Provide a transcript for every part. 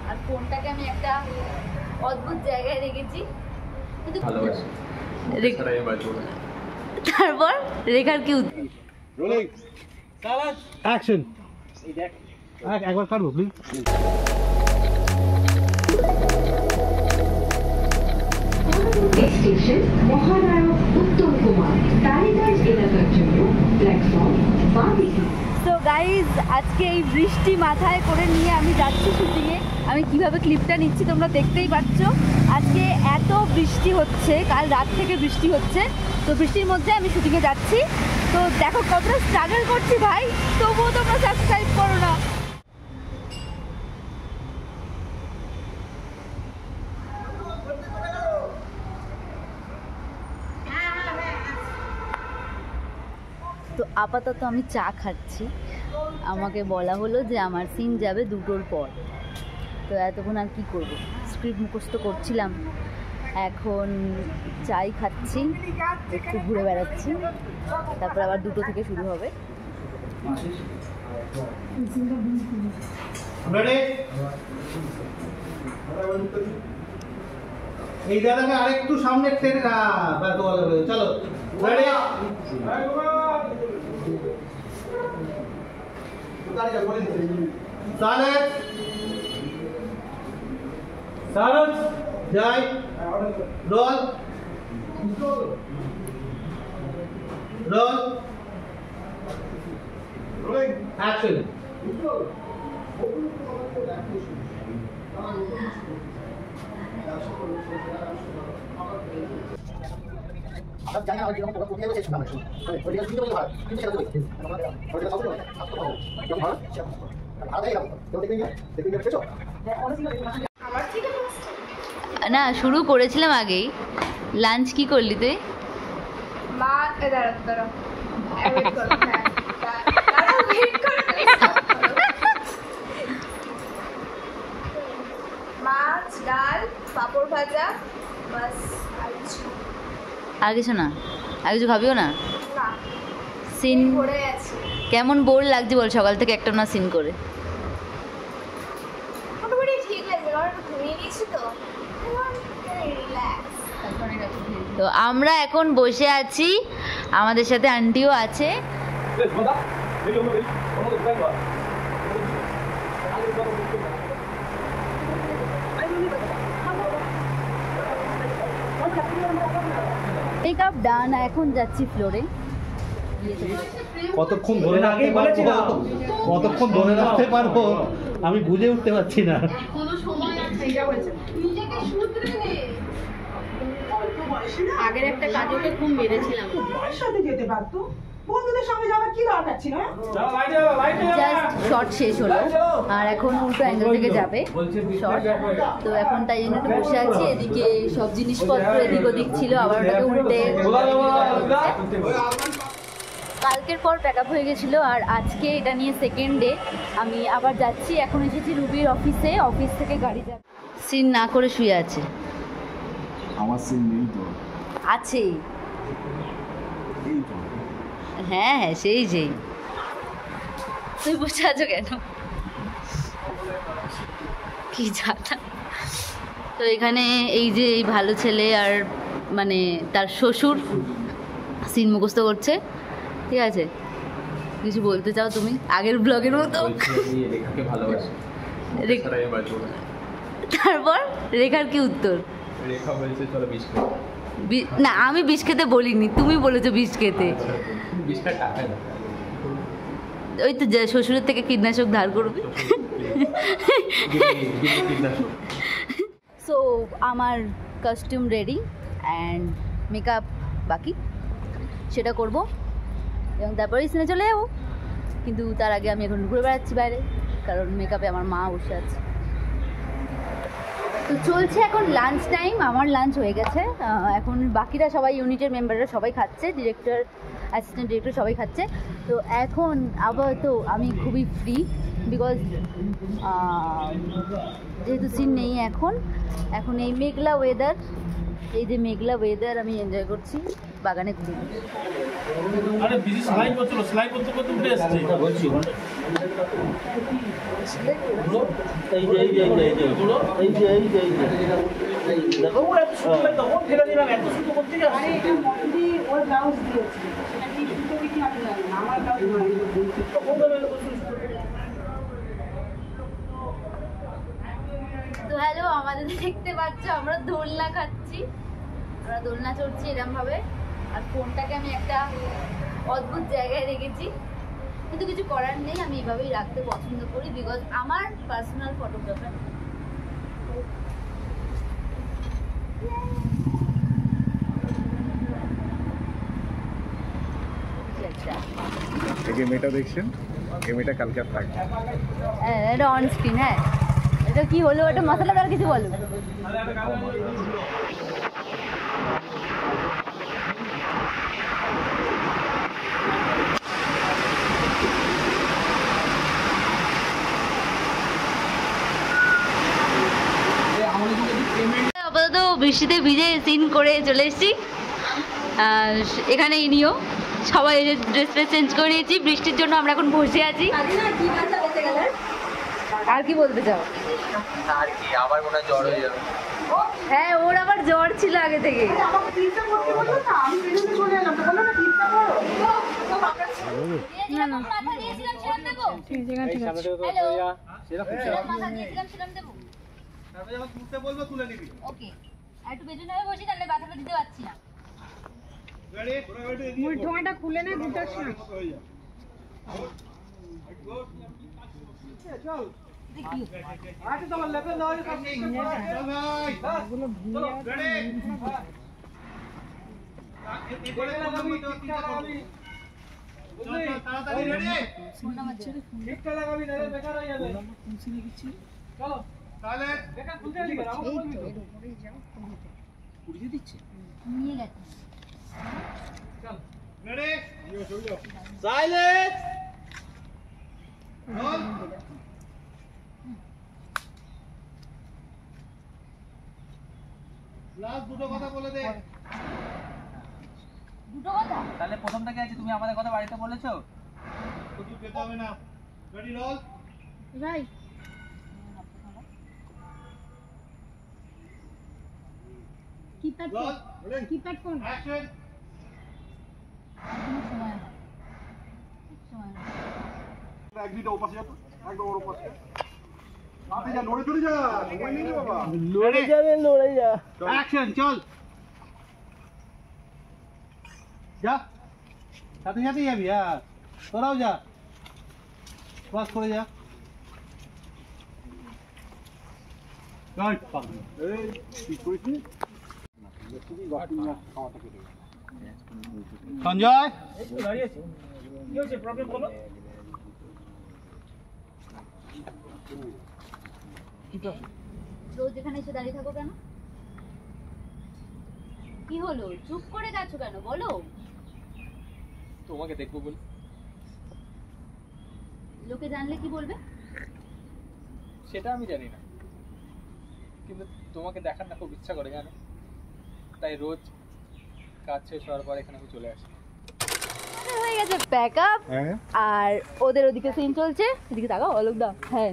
আর ফোনটাকে আমি একটা অদ্ভুত জায়গায় রেখেছি, তারপর রেখার কি অ্যাকশন একবার কাটবো প্লিজ। স্টেশন মহানায়ক উত্তম কুমার টালিগঞ্জ এলাকার জন্য প্ল্যাটফর্ম বাদিকে। তো গাইজ আজকে এই বৃষ্টি মাথায় করে নিয়ে আমি যাচ্ছি শুটিংয়ে। আমি কিভাবে ক্লিপটা নিচ্ছি তোমরা দেখতেই পাচ্ছ। আজকে এত বৃষ্টি হচ্ছে, কাল রাত থেকে বৃষ্টি হচ্ছে, তো বৃষ্টির মধ্যে আমি শুটিংয়ে যাচ্ছি। তো দেখো কতটা স্ট্রাগল করছি ভাই, তবুও তোমরা সাবস্ক্রাইব করো না। তো আপাতত আমি চা খাচ্ছি। আমাকে বলা হলো যে আমার সিন যাবে 2টোর পর। তো এতক্ষণ আর কি করব, স্ক্রিপ্ট মুখস্থ করছিলাম, এখন চাই খাচ্ছি, একটু ঘুরে বেড়াচ্ছি, তারপর আবার 2টো থেকে শুরু হবে। এই দাদাকে আরেকটু সামনে টেনে চলো রেডি সালেট সালেট যাই রোল রোল অ্যাকশন। না শুরু করেছিলাম আগেই। লাঞ্চ কি করলি তুই? মাছ, ডাল, পাপড় ভাজা, বাস। আর কিছু না? আর কিছু খাবিও না? না, সিন পড়ে আছে। কেমন বোর লাগছে বল সকাল থেকে একটা না সিন করে? মোটামুটি ঠিক লাগছে, কারণ একটু ঘুমিয়ে নিয়েছি তো, রিল্যাক্স। তো আমরা এখন বসে আছি, আমাদের সাথে আন্টিও আছে। মেকআপ ডান, এখন যাচ্ছি ফ্লোরে। কতক্ষণ ধরে রাখতে পারবো, কতক্ষণ ধরে রাখতে পারবো আমি বুঝে উঠতে পারছি না। আগের একটা কাজকে খুব মেরেছিলাম, সাথে যেতে পারতো, বন্ধুদের সঙ্গে যাওয়ার কি দরকার ছিল? জাস্ট শর্ট শেষ হলো আর এখন উল্টো অ্যাঙ্গেল থেকে যাবে শর্ট। তো এখন তাই জন্য একটু বসে আছি। এদিকে সব জিনিসপত্র এদিক ওদিক ছিল, আবার ওটাকে উল্টে। কালকের পর প্যাক আপ হয়ে গেছিলো আর আজকে এটা নিয়ে সেকেন্ড ডে। আমি আবার যাচ্ছি, এখন এসেছি রুবির অফিসে, অফিস থেকে গাড়ি যাবে। সিন না করে শুয়ে আছে। আমার সিন নেই তো? আছে। এই তো। হ্যাঁ হ্যাঁ সেই যেই। তুই বসে আছো কেন? কি জানা। তো এখানে এই যে এই ভালো ছেলে আর মানে তার শ্বশুর সিন মুখস্থ করছে, ঠিক আছে? কিছু বলতে চাও তুমি? আগের ব্লগের মতো তারপর রেখার কি উত্তর? না আমি বিষ খেতে বলিনি, তুমি বলেছো বিষ খেতে। ওই তো শ্বশুরের থেকে কীটনাশক ধার করবে। সো আমার কস্টিউম রেডি অ্যান্ড মেকআপ বাকি, সেটা করব এবং তারপরে সিনে চলে যাবো। কিন্তু তার আগে আমি এখন ঘুরে বেড়াচ্ছি বাইরে, কারণ মেকআপে আমার মা বসে আছে। তো চলছে এখন লাঞ্চ টাইম, আমার লাঞ্চ হয়ে গেছে। এখন বাকিরা সবাই ইউনিটের মেম্বাররা সবাই খাচ্ছে, ডিরেক্টর অ্যাসিস্ট্যান্ট ডিরেক্টর সবাই খাচ্ছে। তো এখন আপাতত আমি খুবই ফ্রি, বিকজ যেহেতু সিন নেই এখন এই মেঘলা ওয়েদার, এই যে মেঘলা ওয়েদার আমি এনজয় করছি। বাগানে ঘুরি। আরে বিজি সেলাই করছিল, সেলাই করতে করতে উঠে এসেছে বলছি। এই যে দেখো ওরা এত সুন্দর তখন ফেলে দিলাম, এত সুন্দর করতে গেছে। আরে এটা মন্দি ওর ব্লাউজ দিয়েছে, এটা কি সুতো কি আমি জানি না, আমার ব্লাউজ তখন তো মেলে বসে তো হ্যালো, আমাদের দেখতে পাচ্ছ আমরা দোলনা খাচ্ছি, আমরা দোলনা চড়ছি এরকম ভাবে। আর ফোনটাকে আমি একটা অদ্ভুত জায়গায় রেখেছি, কিন্তু কিছু করার নেই, আমি এভাবেই রাখতে পছন্দ করি, বিকজ আমার পার্সোনাল ফটোগ্রাফার। এই যে মেয়েটা দেখছেন, এই মেয়েটা কালকে আর থাকবে। হ্যাঁ, এটা অন স্ক্রিন। হ্যাঁ, এটা কি হলো? এটা মশলাদার কিছু বলো। আপাতত বৃষ্টিতে ভিজে সিন করে চলে এসেছি এখানে। ইনিও সবাই ড্রেস ফ্রেস চেঞ্জ করে নিয়েছি, বৃষ্টির জন্য আমরা এখন বসে আছি। আর কি বলতে চাও? আর কি আবার মনে হয় জ্বর হয়ে যাবে। হ্যাঁ, ওর আবার জ্বর ছিল আগে থেকে। আমাকে টিপটা করতে বললো না, আমি পেছনে চলে এলাম, তো বললো না টিপটা করো। না না, মাথা দিয়েছিলাম সেরকম দেবো। ঠিক আছে, ঠিক আছে। হ্যালো, সেরকম মাথা দিয়েছিলাম সেরকম দেবো। তারপরে যখন তুলতে বলবো তুলে নিবি। ওকে, আর একটু পেছনে হয়ে বসি, তাহলে ব্যথাটা দিতে পারছি না। রেডি? পুরো রেডি? মুই ঠোঁয়াটা খুলে নে দুটার সময়। চল দেখি আচ্ছা, তোমার লেভেল দেওয়া আছে, সব সিস্টেম করা আছে। চল ভাই। এগুলো ভিড় রেডি? এই বলে লাগাবি, টিপটা লাগাবি। চল চল তাড়াতাড়ি রেডি? ফোন নাম্বার দে। টিপটা লাগাবি, নাহলে বেকার হয়ে যাবে। চলো তাহলে বেকার খুলতে দিবে, আমাকে বলবি তো। নিয়ে গেছে। চল রেডি? সাইলেন্স। রোল। লাস্ট দুটো কথা বলে দে। দুটো কথা। তাহলে প্রথম থেকে আছে, তুমি আমাদের কথা বাড়িতে বলেছো? কিছু খেতে হবে না। Ready roll. ভাই কিপ্যাড রোল। কিপ্যাড কোন? অ্যাকশন। কোনো সময় হয়, ঠিক সময় হয়। একদিনটা ওপাশে যাবো, একদম ওর ওপাশে। আপনি যা নড়ে চলে যা, সময় নেই রে বাবা। লড়ে যাবে, লড়ে যা। অ্যাকশন, চল। যা। সাথে সাথে যাবি, হ্যাঁ। তোরাও যা। ক্রস করে যা। রাইট পাক। এই ঠিক করেছিস? সঞ্জয়। কি হচ্ছে প্রবলেম বলো? রোজ এখানে এসে দাঁড়িয়ে থাকো কেন? কি হলো? চুপ করে যাচ্ছ কেন? বলো। তোমাকে দেখবো বলে। লোকে জানলে কি বলবে? সেটা আমি জানি না, কিন্তু তোমাকে দেখার না খুব ইচ্ছা করে, জানো? তাই রোজ কাজ শেষ হওয়ার পর এখানে আমি চলে আসি। হয়ে গেছে প্যাক আপ, হ্যাঁ আর ওদের ওদিকে সিন চলছে, এদিকে তাকাও অলোকদা। হ্যাঁ,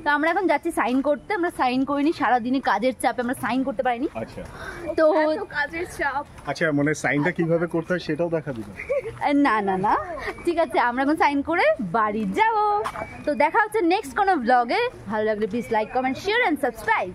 তো আমরা এখন যাচ্ছি সাইন করতে। আমরা সাইন করিনি, সারাদিনে কাজের চাপে আমরা সাইন করতে পারিনি। আচ্ছা তো কাজের চাপ। আচ্ছা, মানে সাইনটা কিভাবে করতে হয় সেটাও দেখা দিবেন? না না না, ঠিক আছে, আমরা এখন সাইন করে বাড়ি যাব। তো দেখা হচ্ছে নেক্সট কোনো ব্লগে। ভালো লাগলে please like, comment, share and subscribe.